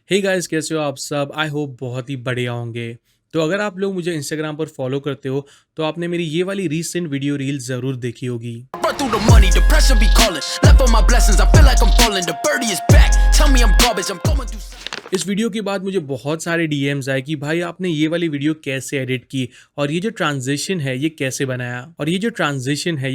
Hey guys, कैसे हो आप सब? आई होप बहुत ही बढ़िया होंगे। तो अगर आप लोग मुझे इंस्टाग्राम पर फॉलो करते हो तो आपने मेरी ये वाली रीसेंट वीडियो रील ज़रूर देखी होगी। Run through the money, the pressure be calling. Left on my blessings, I feel like I'm falling. The birdie is back. Tell me I'm garbage, I'm going through. इस video के बाद मुझे बहुत सारे DMs आए कि भाई आपने ये वाली वीडियो कैसे एडिट की और ये जो ट्रांजिशन है ये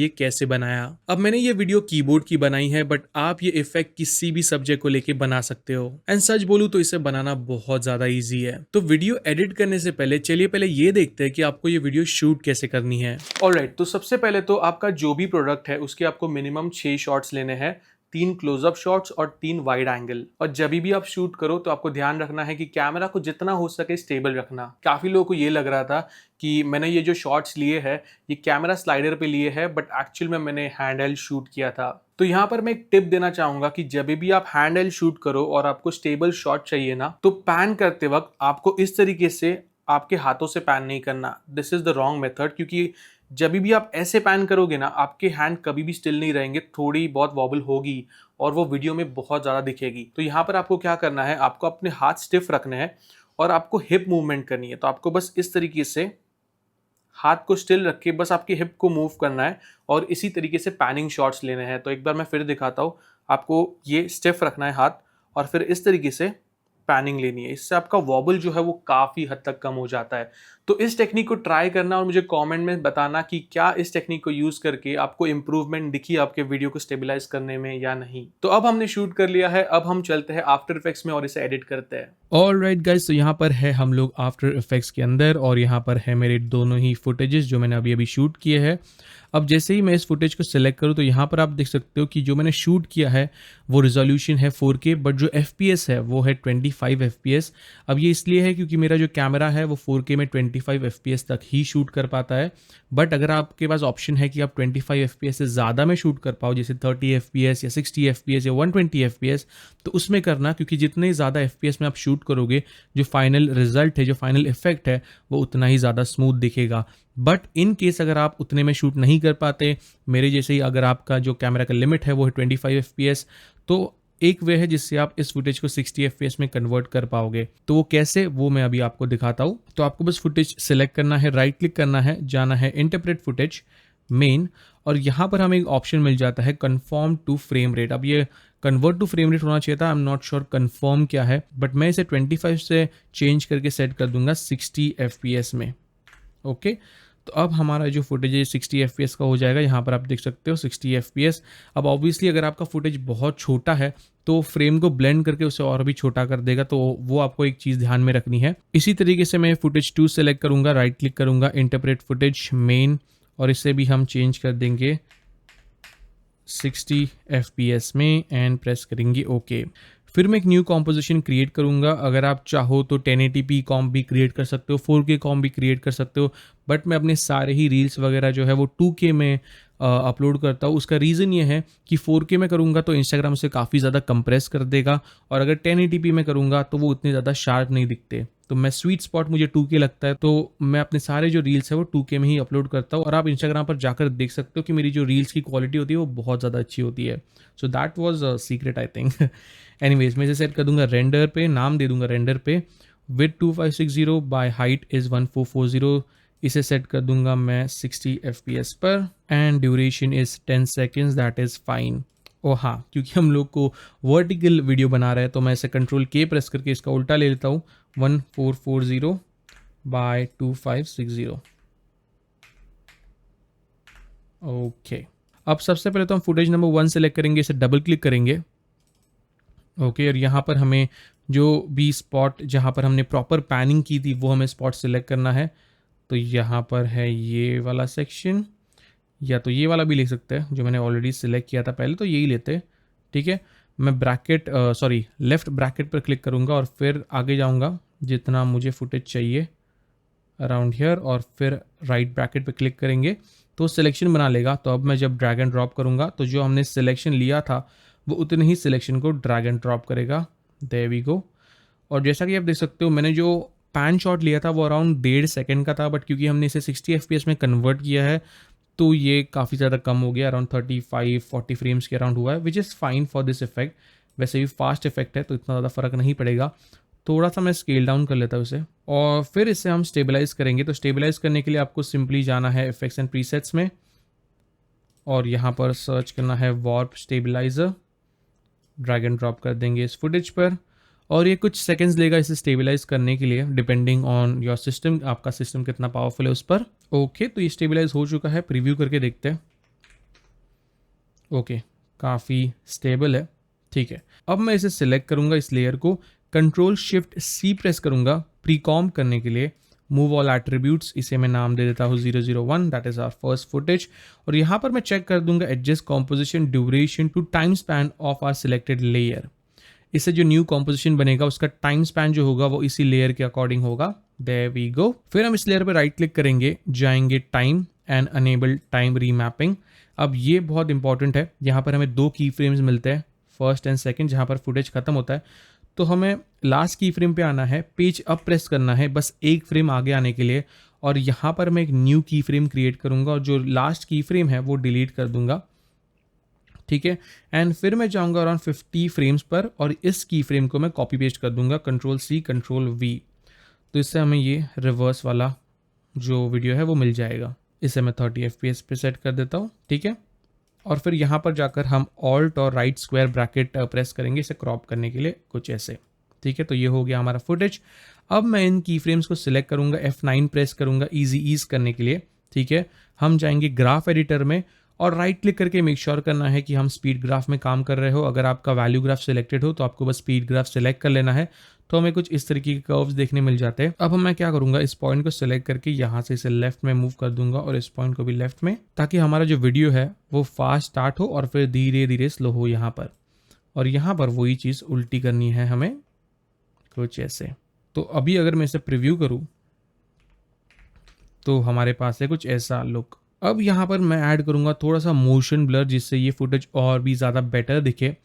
कैसे बनाया। अब मैंने ये वीडियो कीबोर्ड की बनाई है, बट आप ये इफेक्ट किसी भी सब्जेक्ट को लेके बना सकते हो। एंड सच बोलूं तो इसे बनाना बहुत ज्यादा इजी है। तो वीडियो एडिट करने से पहले चलिए पहले ये देखते हैं कि आपको ये वीडियो शूट कैसे करनी है। ऑलराइट, तो सबसे पहले तो आपका जो भी प्रोडक्ट है उसके आपको मिनिमम 6 शॉट्स लेने हैं, 3 क्लोजअप शॉट्स और 3 वाइड एंगल। और जब भी आप शूट करो तो आपको ध्यान रखना है कि कैमरा को जितना हो सके स्टेबल रखना। काफी लोगों को ये लग रहा था कि मैंने ये जो शॉट्स लिए हैं ये कैमरा स्लाइडर पे लिए हैं, बट एक्चुअल में मैंने हैंड हेल्ड शूट किया था। तो यहाँ पर मैं एक टिप देना चाहूंगा कि जब भी आप हैंड हेल्ड शूट करो और आपको स्टेबल शॉट चाहिए ना, तो पैन करते वक्त आपको इस तरीके से आपके हाथों से पैन नहीं करना। This is the wrong method, क्योंकि जब भी आप ऐसे पैन करोगे ना आपके हैंड कभी भी स्टिल नहीं रहेंगे, थोड़ी बहुत वॉबल होगी और वो वीडियो में बहुत ज़्यादा दिखेगी। तो यहाँ पर आपको क्या करना है, आपको अपने हाथ स्टिफ रखने हैं और आपको हिप मूवमेंट करनी है। तो आपको बस इस तरीके से हाथ को स्टिल रख के बस आपकी हिप को मूव करना है और इसी तरीके से पैनिंग शॉट्स लेने हैं। तो एक बार मैं फिर दिखाता हूँ। आपको ये स्टिफ रखना है हाथ और फिर इस तरीके से पैनिंग लेनी है। इससे आपका वॉबल जो है वो काफ़ी हद तक कम हो जाता है। तो इस टेक्निक को ट्राई करना और मुझे कमेंट में बताना कि क्या इस टेक्निक को यूज़ करके आपको इंप्रूवमेंट दिखी आपके वीडियो को स्टेबलाइज करने में या नहीं। तो अब हमने शूट कर लिया है, अब हम चलते हैं आफ्टर इफेक्ट्स में और इसे एडिट करते हैं। ऑलराइट गाइस, तो यहाँ पर है हम लोग आफ्टर इफेक्ट्स के अंदर और यहाँ पर है मेरे दोनों ही फुटेजेस जो मैंने अभी शूट किए हैं। अब जैसे ही मैं इस फुटेज को सिलेक्ट करूँ तो यहाँ पर आप देख सकते हो कि जो मैंने शूट किया है वो रिजोल्यूशन है 4K, बट जो FPS है वो है 25 FPS। अब ये इसलिए है क्योंकि मेरा जो कैमरा है वो 4K में 25 FPS तक ही शूट कर पाता है। बट अगर आपके पास ऑप्शन है कि आप 25 FPS से ज़्यादा में शूट कर पाओ, जैसे 30 FPS या 60 FPS या 120 FPS, तो उसमें करना, क्योंकि जितने ज़्यादा FPS में आप शूट करोगे जो फाइनल रिजल्ट है, जो फाइनल इफेक्ट है, वो उतना ही ज़्यादा स्मूथ दिखेगा। बट इन केस अगर आप उतने में शूट नहीं कर पाते, मेरे जैसे ही अगर आपका जो कैमरा का लिमिट है वो है 25 FPS, तो एक वे है जिससे आप इस फुटेज को 60 FPS में कन्वर्ट कर पाओगे। तो वो कैसे, वो मैं अभी आपको दिखाता हूँ। तो आपको बस फुटेज सेलेक्ट करना है, राइट क्लिक करना है, जाना है इंटरप्रेट फुटेज मेन, और यहाँ पर हमें एक ऑप्शन मिल जाता है कन्फर्म टू फ्रेम रेट। अब ये कन्वर्ट टू फ्रेम रेट होना चाहिए था, I am not sure confirm क्या है, बट मैं इसे 25 से चेंज करके सेट कर दूंगा 60 FPS में। ओके, तो अब हमारा जो फुटेज है 60 FPS का हो जाएगा। यहाँ पर आप देख सकते हो 60 FPS। अब ऑब्वियसली अगर आपका फुटेज बहुत छोटा है तो फ्रेम को ब्लेंड करके उसे और भी छोटा कर देगा, तो वो आपको एक चीज़ ध्यान में रखनी है। इसी तरीके से मैं फुटेज 2 सेलेक्ट करूँगा, राइट क्लिक करूँगा, इंटरप्रेट फुटेज मेन, और इसे भी हम चेंज कर देंगे 60 FPS में एंड प्रेस करेंगे ओके। फिर मैं एक न्यू कॉम्पोजिशन क्रिएट करूंगा। अगर आप चाहो तो 1080p कॉम्प भी क्रिएट कर सकते हो, 4K कॉम्प भी क्रिएट कर सकते हो, बट मैं अपने सारे ही रील्स वगैरह जो है वो 2K में अपलोड करता हूँ। उसका रीज़न ये है कि 4K में करूँगा तो इंस्टाग्राम से काफ़ी ज़्यादा कंप्रेस कर देगा, और अगर 1080p में करूँगा तो वो उतने ज़्यादा शार्प नहीं दिखते। तो मैं स्वीट स्पॉट मुझे 2K लगता है, तो मैं अपने सारे जो रील्स है वो 2K में ही अपलोड करता हूँ। और आप इंस्टाग्राम पर जाकर देख सकते हो कि मेरी जो रील्स की क्वालिटी होती है वो बहुत ज़्यादा अच्छी होती है। So that was secret I think. Anyways, मैं इसे सेट कर दूंगा रेंडर पे, नाम दे दूंगा रेंडर पे, विथ 2560 बाय हाइट इज़ 1440। इसे सेट कर दूंगा मैं 60 FPS पर and duration is 10 seconds, that is fine. ओ हाँ, क्योंकि हम लोग को वर्टिकल वीडियो बना रहे हैं तो मैं इसे कंट्रोल K प्रेस करके इसका उल्टा ले लेता हूँ, 1440 बाय 2560। ओके, अब सबसे पहले तो हम फुटेज नंबर 1 सेलेक्ट करेंगे, इसे डबल क्लिक करेंगे। ओके, और यहाँ पर हमें जो भी स्पॉट जहाँ पर हमने प्रॉपर पैनिंग की थी वो हमें स्पॉट सेलेक्ट करना है। तो यहाँ पर है ये वाला सेक्शन, या तो ये वाला भी ले सकते हैं जो मैंने ऑलरेडी सिलेक्ट किया था पहले, तो यही लेते हैं। ठीक है, मैं लेफ़्ट ब्रैकेट पर क्लिक करूँगा और फिर आगे जाऊँगा जितना मुझे फुटेज चाहिए अराउंड हियर, और फिर राइट ब्रैकेट पर क्लिक करेंगे तो सिलेक्शन बना लेगा। तो अब मैं जब ड्रैग एंड ड्रॉप करूँगा तो जो हमने सिलेक्शन लिया था वो उतने ही सिलेक्शन को ड्रैग एंड ड्रॉप करेगा। There we go. और जैसा कि आप देख सकते हो मैंने जो पैन शॉट लिया था वो अराउंड 1.5 सेकेंड का था, बट क्योंकि हमने इसे 60 FPS में कन्वर्ट किया है तो ये काफ़ी ज़्यादा कम हो गया, अराउंड 35-40 फ्रेम्स के अराउंड हुआ है, which is fine for this effect. वैसे भी फास्ट इफेक्ट है तो इतना ज़्यादा फ़र्क नहीं पड़ेगा। थोड़ा सा मैं स्केल डाउन कर लेता हूँ इसे, और फिर इसे हम स्टेबलाइज करेंगे। तो स्टेबलाइज करने के लिए आपको सिंपली जाना है इफेक्ट्स एंड प्रीसेट्स में, और यहाँ पर सर्च करना है warp stabiliser, drag and drop कर देंगे इस फुटेज पर, और ये कुछ सेकंड्स लेगा इसे स्टेबलाइज करने के लिए, डिपेंडिंग ऑन योर सिस्टम, आपका सिस्टम कितना पावरफुल है उस पर। ओके, तो ये स्टेबलाइज हो चुका है, प्रीव्यू करके देखते हैं। ओके, काफ़ी स्टेबल है, ठीक है। अब मैं इसे सिलेक्ट करूंगा, इस लेयर को कंट्रोल शिफ्ट सी प्रेस करूंगा प्रीकॉम करने के लिए, मूव ऑल एट्रीब्यूट्स, इसे मैं नाम दे देता हूँ 001, that is our first footage. और यहाँ पर मैं चेक कर दूंगा adjust composition duration to time span of our selected layer. इससे जो न्यू कॉम्पोजिशन बनेगा उसका टाइम स्पैन जो होगा वो इसी लेयर के अकॉर्डिंग होगा। There we go. फिर हम इस लेयर पर राइट क्लिक करेंगे, जाएंगे time and enable time remapping. अब ये बहुत इंपॉर्टेंट है, यहाँ पर हमें 2 की फ्रेम्स मिलते हैं, फर्स्ट एंड सेकंड, जहाँ पर फुटेज खत्म होता है। तो हमें लास्ट की फ्रेम पे आना है, पेज अप प्रेस करना है बस एक फ्रेम आगे आने के लिए, और यहाँ पर मैं एक न्यू की फ्रेम क्रिएट करूँगा और जो लास्ट की फ्रेम है वो डिलीट कर दूंगा, ठीक है। एंड फिर मैं जाऊँगा अराउंड 50 फ्रेम्स पर, और इस की फ्रेम को मैं कॉपी पेस्ट कर दूंगा, कंट्रोल सी कंट्रोल वी। तो इससे हमें ये रिवर्स वाला जो वीडियो है वो मिल जाएगा। इसे मैं 30 FPS पे सेट कर देता हूँ, ठीक है। और फिर यहाँ पर जाकर हम ऑल्ट और राइट स्क्वायर ब्रैकेट प्रेस करेंगे इसे क्रॉप करने के लिए, कुछ ऐसे, ठीक है। तो ये हो गया हमारा फुटेज। अब मैं इन की फ्रेम्स को सिलेक्ट करूँगा, F9 प्रेस करूँगा ईजी ईज करने के लिए, ठीक है। हम जाएंगे ग्राफ एडिटर में और राइट क्लिक करके मेक श्योर करना है कि हम स्पीड ग्राफ में काम कर रहे हो। अगर आपका वैल्यू ग्राफ सिलेक्टेड हो तो आपको बस स्पीड ग्राफ सिलेक्ट कर लेना है, तो हमें कुछ इस तरीके के कर्व्स देखने मिल जाते हैं। अब मैं क्या करूंगा, इस पॉइंट को सिलेक्ट करके यहाँ से इसे लेफ्ट में मूव कर दूंगा और इस पॉइंट को भी लेफ्ट में, ताकि हमारा जो वीडियो है वो फास्ट स्टार्ट हो और फिर धीरे धीरे स्लो हो यहाँ पर। और यहाँ पर वही चीज़ उल्टी करनी है हमें, कुछ ऐसे। तो अभी अगर मैं इसे प्रिव्यू करूँ तो हमारे पास है कुछ ऐसा लुक। अब यहाँ पर मैं ऐड करूँगा थोड़ा सा मोशन ब्लर, जिससे ये फुटेज और भी ज़्यादा बेटर दिखे।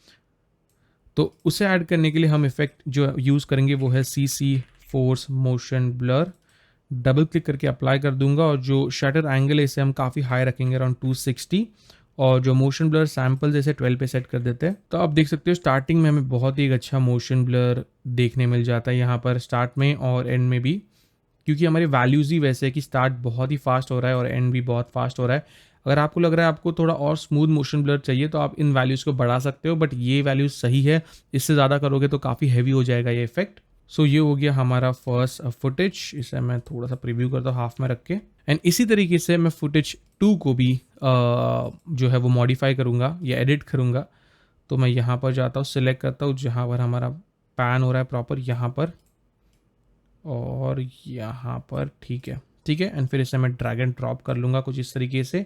तो उसे ऐड करने के लिए हम इफेक्ट जो यूज़ करेंगे वो है CC force motion blur. Double click करके अप्लाई कर दूंगा, और जो शटर एंगल है इसे हम काफ़ी हाई रखेंगे, अराउंड 260, और जो मोशन ब्लर सैम्पल जैसे 12 पे सेट कर देते हैं। तो आप देख सकते हो स्टार्टिंग में हमें बहुत ही एक अच्छा मोशन ब्लर देखने मिल जाता है यहाँ पर, स्टार्ट में और एंड में भी, क्योंकि हमारे वैल्यूज़ ही वैसे है कि स्टार्ट बहुत ही फास्ट हो रहा है और एंड भी बहुत फास्ट हो रहा है। अगर आपको लग रहा है आपको थोड़ा और स्मूथ मोशन ब्लर चाहिए तो आप इन वैल्यूज़ को बढ़ा सकते हो, बट ये वैल्यूज़ सही है। इससे ज़्यादा करोगे तो काफ़ी हैवी हो जाएगा ये इफेक्ट। सो ये हो गया हमारा फर्स्ट फुटेज। इसे मैं थोड़ा सा प्रीव्यू करता हूँ हाफ में रख के, एंड इसी तरीके से मैं फुटेज 2 को भी जो है वो मॉडिफाई करूँगा या एडिट करूँगा। तो मैं यहाँ पर जाता हूँ, सिलेक्ट करता हूँ जहाँ पर हमारा पैन हो रहा है प्रॉपर, यहाँ पर और यहाँ पर, ठीक है, ठीक है। एंड फिर इसे मैं ड्रैग एंड ड्रॉप कर लूँगा कुछ इस तरीके से,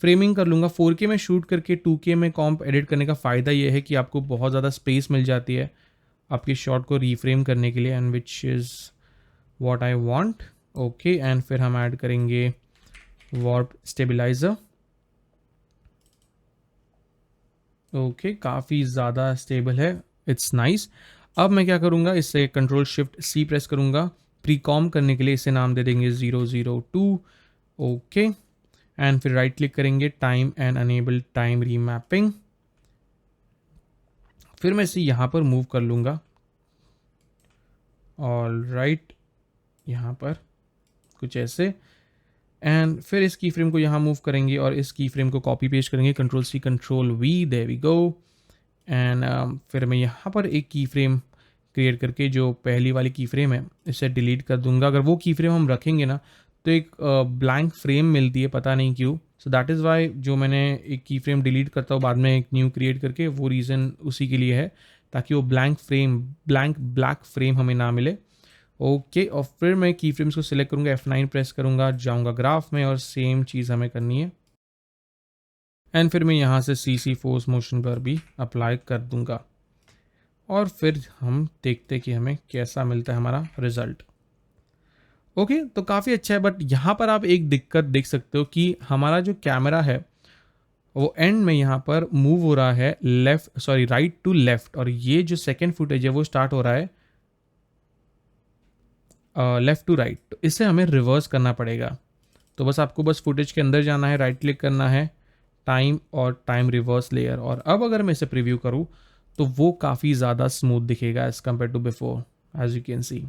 फ्रेमिंग कर लूँगा। 4K में शूट करके 2K में कॉम्प एडिट करने का फ़ायदा ये है कि आपको बहुत ज़्यादा स्पेस मिल जाती है आपके शॉट को रीफ्रेम करने के लिए, and which is what I want. Okay, and फिर हम ऐड करेंगे वार्प स्टेबलाइजर। ओके, काफ़ी ज़्यादा स्टेबल है, इट्स नाइस। अब मैं क्या करूँगा, इससे कंट्रोल शिफ्ट C प्रेस करूँगा प्रीकॉम करने के लिए, इसे नाम दे देंगे 002। ओके, एंड फिर राइट क्लिक करेंगे time and enable time remapping. फिर मैं इसे यहाँ पर मूव कर लूँगा, ऑल राइट, यहाँ पर कुछ ऐसे, एंड फिर इस की फ्रेम को यहाँ मूव करेंगे और इस की फ्रेम को कॉपी पेस्ट करेंगे, control C control V, there we go. And फिर मैं यहाँ पर एक की फ्रेम क्रिएट करके जो पहली वाली की फ्रेम है इसे डिलीट कर दूंगा। अगर वो की फ्रेम हम रखेंगे ना तो एक ब्लैंक फ्रेम मिलती है, पता नहीं क्यों। सो दैट इज़ वाई जो मैंने एक की फ्रेम डिलीट करता हूँ बाद में एक न्यू क्रिएट करके, वो रीज़न उसी के लिए है, ताकि वो ब्लैक फ्रेम हमें ना मिले। ओके, और फिर मैं की फ्रेम्स को सिलेक्ट करूँगा, F9 प्रेस करूँगा, जाऊँगा ग्राफ में और सेम चीज़ हमें करनी है। एंड फिर मैं यहाँ से CC फोर्स मोशन पर भी अप्लाई कर दूँगा, और फिर हम देखते कि हमें कैसा मिलता है हमारा रिजल्ट। ओके, तो काफ़ी अच्छा है, बट यहाँ पर आप एक दिक्कत देख सकते हो कि हमारा जो कैमरा है वो एंड में यहाँ पर मूव हो रहा है राइट टू लेफ्ट, और ये जो सेकेंड फुटेज है वो स्टार्ट हो रहा है लेफ्ट टू राइट। तो इसे हमें रिवर्स करना पड़ेगा। तो बस फुटेज के अंदर जाना है, राइट क्लिक करना है, टाइम और टाइम रिवर्स लेयर, और अब अगर मैं इसे प्रीव्यू करूँ तो वो काफ़ी ज़्यादा स्मूथ दिखेगा as compare to before. As you can see,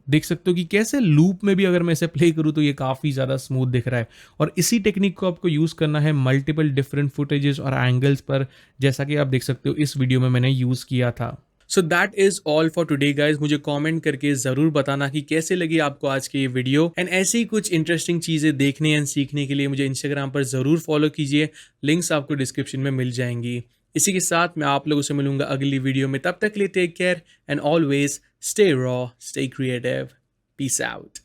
देख सकते हो कि कैसे लूप में भी अगर मैं इसे प्ले करूँ तो ये काफ़ी ज़्यादा स्मूथ दिख रहा है। और इसी टेक्निक को आपको यूज़ करना है मल्टीपल डिफरेंट फुटेजेस और एंगल्स पर, जैसा कि आप देख सकते हो इस वीडियो में मैंने यूज़ किया था। So that is all for today guys. मुझे कमेंट करके ज़रूर बताना कि कैसे लगी आपको आज की ये वीडियो, एंड ऐसी ही कुछ इंटरेस्टिंग चीज़ें देखने एंड सीखने के लिए मुझे इंस्टाग्राम पर ज़रूर फॉलो कीजिए, लिंक्स आपको डिस्क्रिप्शन में मिल जाएंगी। इसी के साथ मैं आप लोगों से मिलूंगा अगली वीडियो में, तब तक के लिए take care and always stay raw, stay creative, peace out.